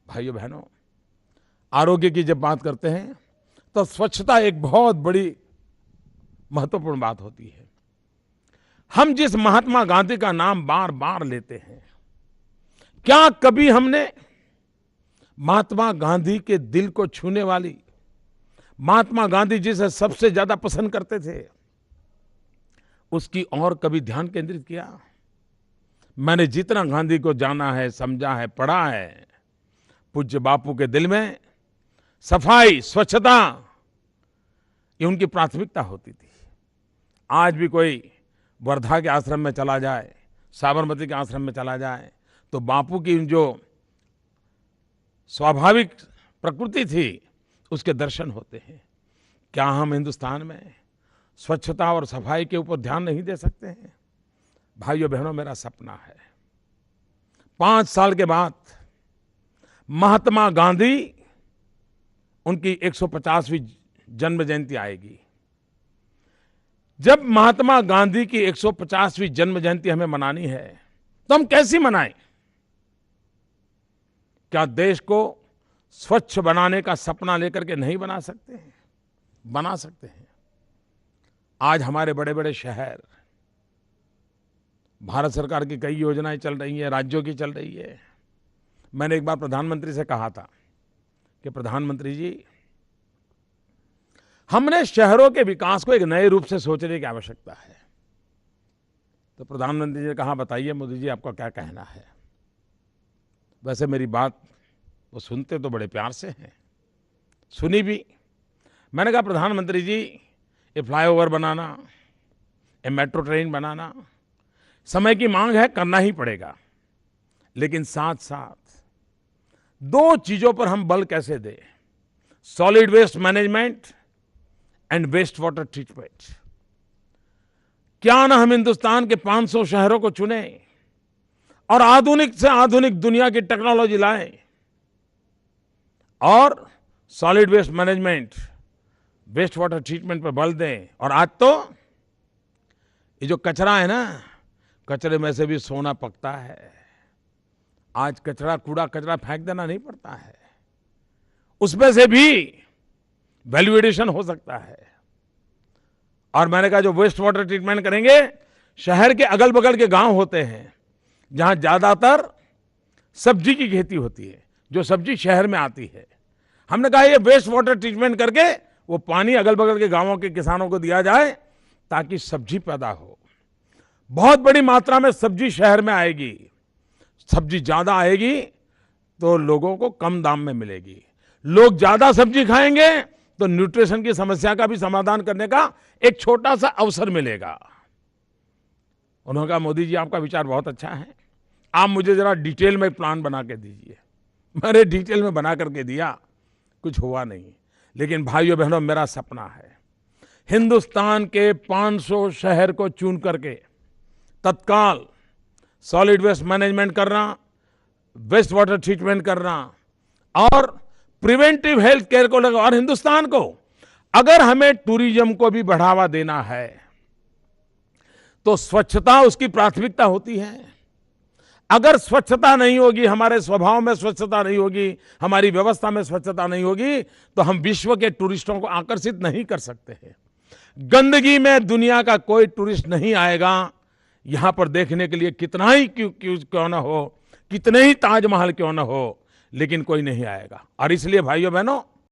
भाइयों बहनों, आरोग्य की जब बात करते हैं तो स्वच्छता एक बहुत बड़ी महत्वपूर्ण बात होती है। हम जिस महात्मा गांधी का नाम बार बार लेते हैं, क्या कभी हमने महात्मा गांधी के दिल को छूने वाली, महात्मा गांधी जिसे सबसे ज्यादा पसंद करते थे, उसकी और कभी ध्यान केंद्रित किया? मैंने जितना गांधी को जाना है, समझा है, पढ़ा है, पूज्य बापू के दिल में सफाई, स्वच्छता, ये उनकी प्राथमिकता होती थी। आज भी कोई वर्धा के आश्रम में चला जाए, साबरमती के आश्रम में चला जाए, तो बापू की जो स्वाभाविक प्रकृति थी उसके दर्शन होते हैं। क्या हम हिंदुस्तान में स्वच्छता और सफाई के ऊपर ध्यान नहीं दे सकते हैं? भाइयों बहनों, मेरा सपना है 5 साल के बाद महात्मा गांधी, उनकी 150वीं जन्म जयंती आएगी। जब महात्मा गांधी की 150वीं जन्म जयंती हमें मनानी है तो हम कैसी मनाएं? क्या देश को स्वच्छ बनाने का सपना लेकर के नहीं बना सकते हैं? बना सकते हैं। आज हमारे बड़े बड़े शहर, भारत सरकार की कई योजनाएं चल रही हैं, राज्यों की चल रही है। मैंने एक बार प्रधानमंत्री से कहा था कि प्रधानमंत्री जी, हमने शहरों के विकास को एक नए रूप से सोचने की आवश्यकता है। तो प्रधानमंत्री जी ने कहा, बताइए मोदी जी, आपका क्या कहना है? वैसे मेरी बात वो सुनते तो बड़े प्यार से हैं, सुनी भी। मैंने कहा, प्रधानमंत्री जी, ये फ्लाईओवर बनाना, ये मेट्रो ट्रेन बनाना समय की मांग है, करना ही पड़ेगा, लेकिन साथ साथ 2 चीजों पर हम बल कैसे दें? Solid waste management and waste water treatment. क्या ना हम हिंदुस्तान के 500 शहरों को चुने और आधुनिक से आधुनिक दुनिया की टेक्नोलॉजी लाएं और solid waste management, waste water treatment पर बल दें। और आज तो ये जो कचरा है ना, कचरे में से भी सोना पकता है। आज कूड़ा कचरा फेंक देना नहीं पड़ता है, उसमें से भी वैल्यू एडिशन हो सकता है। और मैंने कहा, जो वेस्ट वाटर ट्रीटमेंट करेंगे, शहर के अगल बगल के गांव होते हैं जहां ज्यादातर सब्जी की खेती होती है, जो सब्जी शहर में आती है, हमने कहा ये वेस्ट वाटर ट्रीटमेंट करके वो पानी अगल बगल के गांवों के किसानों को दिया जाए ताकि सब्जी पैदा हो। बहुत बड़ी मात्रा में सब्जी शहर में आएगी, सब्जी ज्यादा आएगी तो लोगों को कम दाम में मिलेगी। लोग ज्यादा सब्जी खाएंगे तो न्यूट्रिशन की समस्या का भी समाधान करने का एक छोटा सा अवसर मिलेगा। उन्होंने कहा, मोदी जी, आपका विचार बहुत अच्छा है, आप मुझे जरा डिटेल में प्लान बना के दीजिए। मैंने डिटेल में बना करके दिया, कुछ हुआ नहीं। लेकिन भाइयों बहनों, मेरा सपना है हिंदुस्तान के 500 शहर को चुन करके तत्काल सॉलिड वेस्ट मैनेजमेंट करना, वेस्ट वाटर ट्रीटमेंट करना और प्रिवेंटिव हेल्थ केयर को लगा। और हिंदुस्तान को अगर हमें टूरिज्म को भी बढ़ावा देना है तो स्वच्छता उसकी प्राथमिकता होती है। अगर स्वच्छता नहीं होगी, हमारे स्वभाव में स्वच्छता नहीं होगी, हमारी व्यवस्था में स्वच्छता नहीं होगी, तो हम विश्व के टूरिस्टों को आकर्षित नहीं कर सकते हैं। गंदगी में दुनिया का कोई टूरिस्ट नहीं आएगा। यहां पर देखने के लिए कितना ही क्यों ना हो, कितने ही ताजमहल क्यों ना हो, लेकिन कोई नहीं आएगा। और इसलिए भाइयों बहनों,